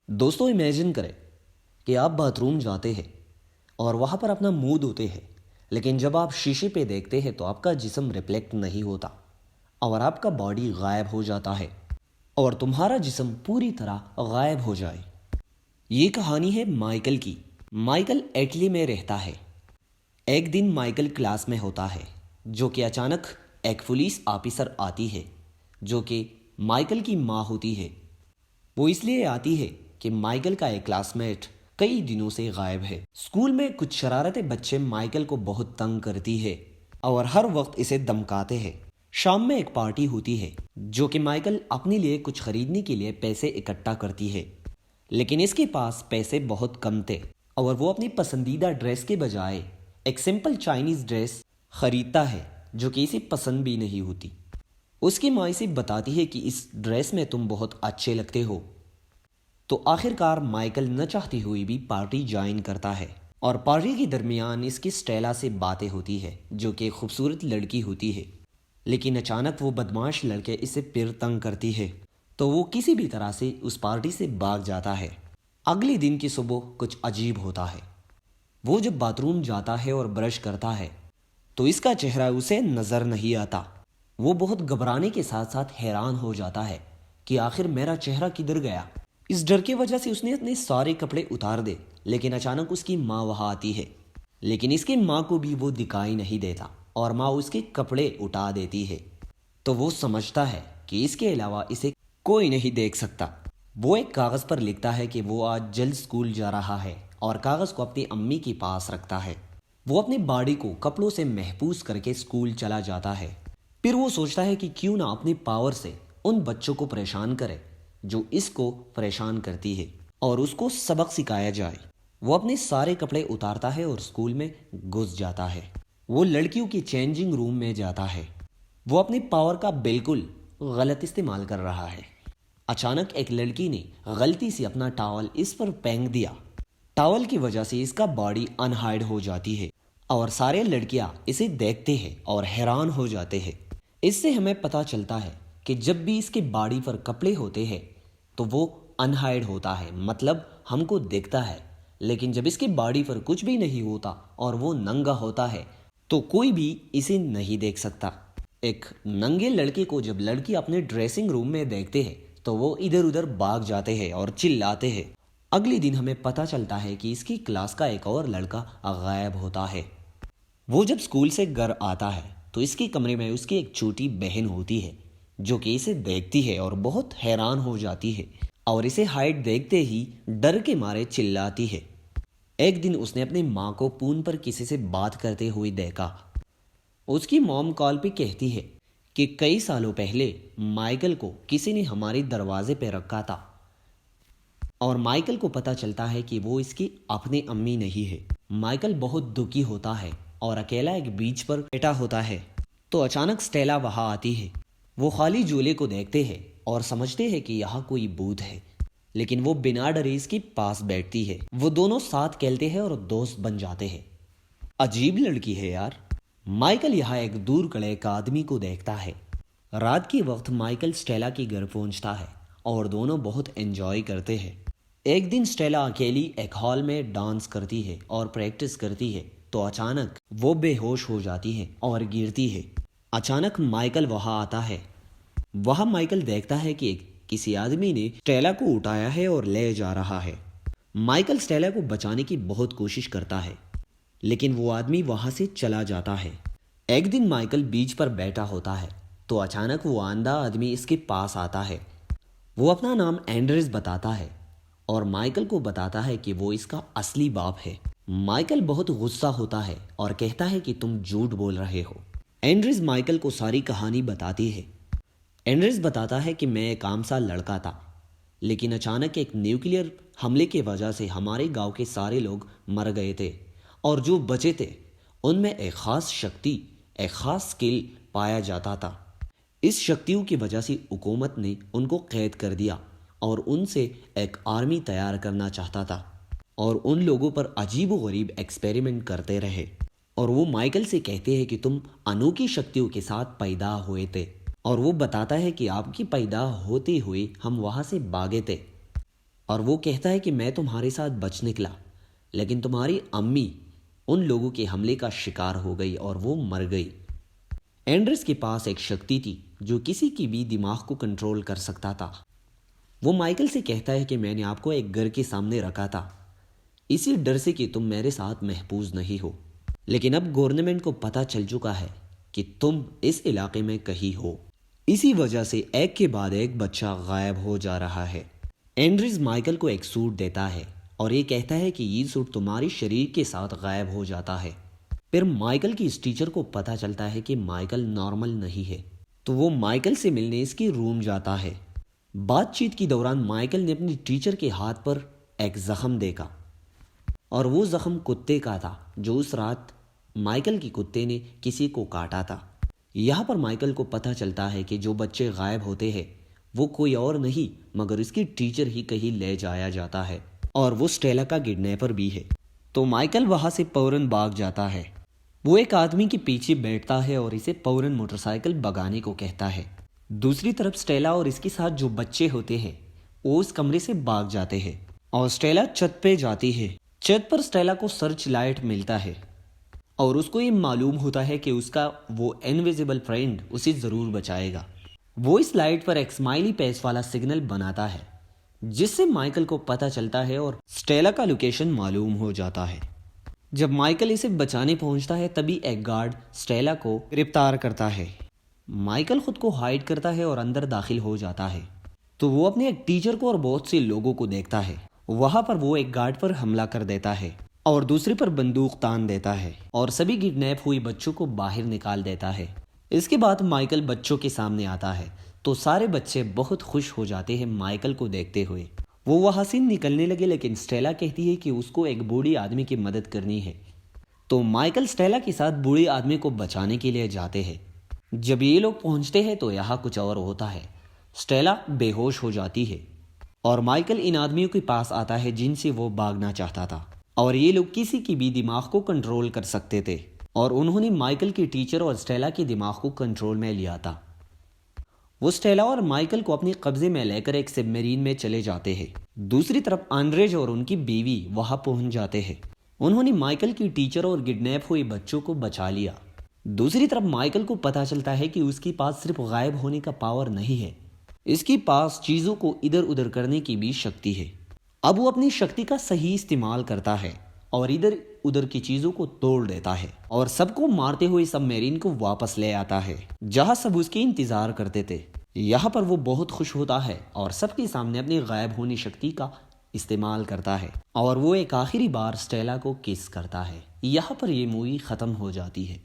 دوستوں امیجن کریں کہ آپ باتھ روم جاتے ہیں اور وہاں پر اپنا منہ دھوتے ہیں، لیکن جب آپ شیشے پہ دیکھتے ہیں تو آپ کا جسم ریفلیکٹ نہیں ہوتا اور آپ کا باڈی غائب ہو جاتا ہے اور تمہارا جسم پوری طرح غائب ہو جائے۔ یہ کہانی ہے مائیکل کی۔ مائیکل اٹلی میں رہتا ہے۔ ایک دن مائیکل کلاس میں ہوتا ہے جو کہ اچانک ایک پولیس آفیسر آتی ہے جو کہ مائیکل کی ماں ہوتی ہے۔ وہ اس لیے آتی ہے کہ مائیکل کا ایک کلاس میٹ کئی دنوں سے غائب ہے۔ اسکول میں کچھ شرارتیں بچے مائیکل کو بہت تنگ کرتی ہے اور ہر وقت اسے دمکاتے ہیں۔ شام میں ایک پارٹی ہوتی ہے جو کہ مائیکل اپنے لیے کچھ خریدنے کے لیے پیسے اکٹھا کرتی ہے، لیکن اس کے پاس پیسے بہت کم تھے اور وہ اپنی پسندیدہ ڈریس کے بجائے ایک سمپل چائنیز ڈریس خریدتا ہے جو کہ اسے پسند بھی نہیں ہوتی۔ اس کی ماں اسے بتاتی ہے کہ اس ڈریس میں تم بہت اچھے لگتے ہو، تو آخر کار مائیکل نہ چاہتے ہوئے بھی پارٹی جوائن کرتا ہے اور پارٹی کے درمیان اس کی اسٹیلا سے باتیں ہوتی ہے جو کہ خوبصورت لڑکی ہوتی ہے، لیکن اچانک وہ بدماش لڑکے اسے پھر تنگ کرتی ہے تو وہ کسی بھی طرح سے اس پارٹی سے بھاگ جاتا ہے۔ اگلے دن کی صبح کچھ عجیب ہوتا ہے۔ وہ جب باتھ روم جاتا ہے اور برش کرتا ہے تو اس کا چہرہ اسے نظر نہیں آتا۔ وہ بہت گھبرانے کے ساتھ ساتھ حیران ہو جاتا ہے کہ آخر میرا چہرہ کدھر گیا۔ اس ڈر کی وجہ سے اس نے اپنے سارے کپڑے اتار دے، لیکن اچانک اس کی ماں وہاں آتی ہے، لیکن اس کی ماں کو بھی وہ دکھائی نہیں دیتا اور ماں اس کے کپڑے اٹھا دیتی ہے۔ تو وہ سمجھتا ہے کہ اس کے علاوہ اسے کوئی نہیں دیکھ سکتا۔ وہ ایک کاغذ پر لکھتا ہے کہ وہ آج جلد اسکول جا رہا ہے اور کاغذ کو اپنی امی کے پاس رکھتا ہے۔ وہ اپنی باڈی کو کپڑوں سے محفوظ کر کے اسکول چلا جاتا ہے۔ پھر وہ سوچتا ہے کہ کیوں نہ اپنی پاور سے ان بچوں کو پریشان کرے جو اس کو پریشان کرتی ہے اور اس کو سبق سکھایا جائے۔ وہ اپنے سارے کپڑے اتارتا ہے اور اسکول میں گھس جاتا ہے۔ وہ لڑکیوں کی چینجنگ روم میں جاتا ہے۔ وہ اپنی پاور کا بالکل غلط استعمال کر رہا ہے۔ اچانک ایک لڑکی نے غلطی سے اپنا ٹاول اس پر پھینک دیا۔ ٹاول کی وجہ سے اس کا باڈی انہائڈ ہو جاتی ہے اور سارے لڑکیاں اسے دیکھتے ہیں اور حیران ہو جاتے ہیں۔ اس سے ہمیں پتہ چلتا ہے کہ جب بھی اس کے باڈی پر کپڑے ہوتے ہیں تو وہ انہائڈ ہوتا ہے، مطلب ہم کو دیکھتا ہے، لیکن جب اس کی باڈی پر کچھ بھی نہیں ہوتا اور وہ ننگا ہوتا ہے تو کوئی بھی اسے نہیں دیکھ سکتا۔ ایک ننگے لڑکے کو جب لڑکی اپنے ڈریسنگ روم میں دیکھتے ہیں تو وہ ادھر ادھر بھاگ جاتے ہیں اور چلاتے ہیں۔ اگلے دن ہمیں پتہ چلتا ہے کہ اس کی کلاس کا ایک اور لڑکا غائب ہوتا ہے۔ وہ جب اسکول سے گھر آتا ہے تو اس کے کمرے میں اس کی ایک چھوٹی بہن ہوتی ہے جو کہ اسے دیکھتی ہے اور بہت حیران ہو جاتی ہے اور اسے ہائٹ دیکھتے ہی ڈر کے مارے چلاتی ہے۔ ایک دن اس نے اپنی ماں کو فون پر کسی سے بات کرتے ہوئے دیکھا۔ اس کی موم کال پہ کہتی ہے کہ کئی سالوں پہلے مائیکل کو کسی نے ہمارے دروازے پہ رکھا تھا اور مائیکل کو پتہ چلتا ہے کہ وہ اس کی اپنی امی نہیں ہے۔ مائیکل بہت دکھی ہوتا ہے اور اکیلا ایک بیچ پر بیٹھا ہوتا ہے تو اچانک اسٹیلا وہاں آتی ہے۔ وہ خالی جھولے کو دیکھتے ہیں اور سمجھتے ہیں کہ یہاں کوئی بھوت ہے، لیکن وہ بنا ڈرے اس کے پاس بیٹھتی ہے۔ وہ دونوں ساتھ کھیلتے ہیں اور دوست بن جاتے ہیں۔ عجیب لڑکی ہے یار۔ مائیکل یہاں ایک دور کھڑے ایک آدمی کو دیکھتا ہے۔ رات کے وقت مائیکل اسٹیلا کے گھر پہنچتا ہے اور دونوں بہت انجوائے کرتے ہیں۔ ایک دن اسٹیلا اکیلی ایک ہال میں ڈانس کرتی ہے اور پریکٹس کرتی ہے تو اچانک وہ بے ہوش ہو جاتی ہے اور گرتی ہے۔ اچانک مائیکل وہاں آتا ہے۔ وہاں مائیکل دیکھتا ہے کہ کسی آدمی نے اسٹیلا کو اٹھایا ہے اور لے جا رہا ہے۔ مائیکل اسٹیلا کو بچانے کی بہت کوشش کرتا ہے، لیکن وہ آدمی وہاں سے چلا جاتا ہے۔ ایک دن مائیکل بیچ پر بیٹھا ہوتا ہے تو اچانک وہ اندھا آدمی اس کے پاس آتا ہے۔ وہ اپنا نام اینڈریس بتاتا ہے اور مائیکل کو بتاتا ہے کہ وہ اس کا اصلی باپ ہے۔ مائیکل بہت غصہ ہوتا ہے اور کہتا ہے کہ تم جھوٹ بول رہے ہو۔ اینڈریس مائیکل کو ساری کہانی بتاتی ہے۔ اینڈریس بتاتا ہے کہ میں ایک عام سا لڑکا تھا، لیکن اچانک ایک نیوکلیئر حملے کی وجہ سے ہمارے گاؤں کے سارے لوگ مر گئے تھے اور جو بچے تھے ان میں ایک خاص شکتی، ایک خاص سکل پایا جاتا تھا۔ اس شکتیوں کی وجہ سے حکومت نے ان کو قید کر دیا اور ان سے ایک آرمی تیار کرنا چاہتا تھا اور ان لوگوں پر عجیب و غریب ایکسپیریمنٹ کرتے رہے۔ اور وہ مائیکل سے کہتے ہیں کہ تم انوکھی شکتیوں کے ساتھ پیدا ہوئے تھے، اور وہ بتاتا ہے کہ آپ کی پیدا ہوتے ہوئے ہم وہاں سے بھاگے تھے۔ اور وہ کہتا ہے کہ میں تمہارے ساتھ بچ نکلا، لیکن تمہاری امی ان لوگوں کے حملے کا شکار ہو گئی اور وہ مر گئی۔ اینڈرس کے پاس ایک شکتی تھی جو کسی کی بھی دماغ کو کنٹرول کر سکتا تھا۔ وہ مائیکل سے کہتا ہے کہ میں نے آپ کو ایک گھر کے سامنے رکھا تھا، اسی ڈر سے کہ تم میرے ساتھ محفوظ نہیں ہو، لیکن اب گورنمنٹ کو پتہ چل چکا ہے کہ تم اس علاقے میں کہیں ہو۔ اسی وجہ سے ایک کے بعد ایک بچہ غائب ہو جا رہا ہے۔ اینڈرز مائیکل کو ایک سوٹ دیتا ہے اور یہ کہتا ہے کہ یہ سوٹ تمہاری شریر کے ساتھ غائب ہو جاتا ہے۔ پھر مائیکل کی اس ٹیچر کو پتہ چلتا ہے کہ مائیکل نارمل نہیں ہے، تو وہ مائیکل سے ملنے اس کی روم جاتا ہے۔ بات چیت کی دوران مائیکل نے اپنی ٹیچر کے ہاتھ پر ایک زخم دیکھا، اور وہ زخم کتے کا تھا جو اس رات مائیکل کی کتے نے کسی کو کاٹا تھا۔ یہاں پر مائیکل کو پتہ چلتا ہے کہ جو بچے غائب ہوتے ہیں وہ کوئی اور نہیں مگر اس کی ٹیچر ہی کہیں لے جایا جاتا ہے، اور وہ اسٹیلا کا کڈنیپر بھی ہے۔ تو مائیکل وہاں سے فوراً بھاگ جاتا ہے۔ وہ ایک آدمی کے پیچھے بیٹھتا ہے اور اسے فوراً موٹر سائیکل بھگانے کو کہتا ہے۔ دوسری طرف اسٹیلا اور اس کے ساتھ جو بچے ہوتے ہیں وہ اس کمرے سے بھاگ جاتے ہیں اور اسٹیلا چھت پہ جاتی ہے۔ چھت پر اسٹیلا کو سرچ لائٹ ملتا ہے اور اس کو یہ معلوم ہوتا ہے کہ اس کا وہ انویزیبل فرینڈ اسے ضرور بچائے گا۔ وہ اس لائٹ پر ایک اسمائلی پیس والا سگنل بناتا ہے جس سے مائیکل کو پتہ چلتا ہے اور اسٹیلا کا لوکیشن معلوم ہو جاتا ہے۔ جب مائیکل اسے بچانے پہنچتا ہے تبھی ایک گارڈ اسٹیلا کو گرفتار کرتا ہے۔ مائیکل خود کو ہائیڈ کرتا ہے اور اندر داخل ہو جاتا ہے تو وہ اپنے ایک ٹیچر کو اور بہت سے لوگوں کو دیکھتا ہے۔ وہاں پر وہ ایک گارڈ پر حملہ کر دیتا ہے اور دوسرے پر بندوق تان دیتا ہے اور سبھی کڈنیپ ہوئی بچوں کو باہر نکال دیتا ہے۔ اس کے بعد مائیکل بچوں کے سامنے آتا ہے تو سارے بچے بہت خوش ہو جاتے ہیں مائیکل کو دیکھتے ہوئے۔ وہ وہاں سے نکلنے لگے لیکن اسٹیلا کہتی ہے کہ اس کو ایک بوڑھی آدمی کی مدد کرنی ہے، تو مائیکل اسٹیلا کے ساتھ بوڑھی آدمی کو بچانے کے لیے جاتے ہیں۔ جب یہ لوگ پہنچتے ہیں تو یہاں کچھ اور ہوتا ہے۔ اسٹیلا بے ہوش ہو جاتی ہے اور مائیکل ان آدمیوں کے پاس آتا ہے جن سے وہ بھاگنا چاہتا تھا، اور یہ لوگ کسی کی بھی دماغ کو کنٹرول کر سکتے تھے، اور انہوں نے مائیکل کی ٹیچر اور اسٹیلا کے دماغ کو کنٹرول میں لیا تھا۔ وہ اسٹیلا اور مائیکل کو اپنے قبضے میں لے کر ایک سب میرین میں چلے جاتے ہیں۔ دوسری طرف آنڈریج اور ان کی بیوی وہاں پہنچ جاتے ہیں۔ انہوں نے مائیکل کی ٹیچر اور کڈنیپ ہوئے بچوں کو بچا لیا۔ دوسری طرف مائیکل کو پتہ چلتا ہے کہ اس کے پاس صرف غائب ہونے کا پاور نہیں ہے، اس کے پاس چیزوں کو ادھر ادھر کرنے کی بھی شکتی ہے۔ اب وہ اپنی شکتی کا صحیح استعمال کرتا ہے اور ادھر ادھر کی چیزوں کو توڑ دیتا ہے اور سب کو مارتے ہوئے سب میرین کو واپس لے آتا ہے جہاں سب اس کے انتظار کرتے تھے۔ یہاں پر وہ بہت خوش ہوتا ہے اور سب کے سامنے اپنی غائب ہونی شکتی کا استعمال کرتا ہے اور وہ ایک آخری بار اسٹیلا کو کس کرتا ہے۔ یہاں پر یہ مووی ختم ہو جاتی ہے۔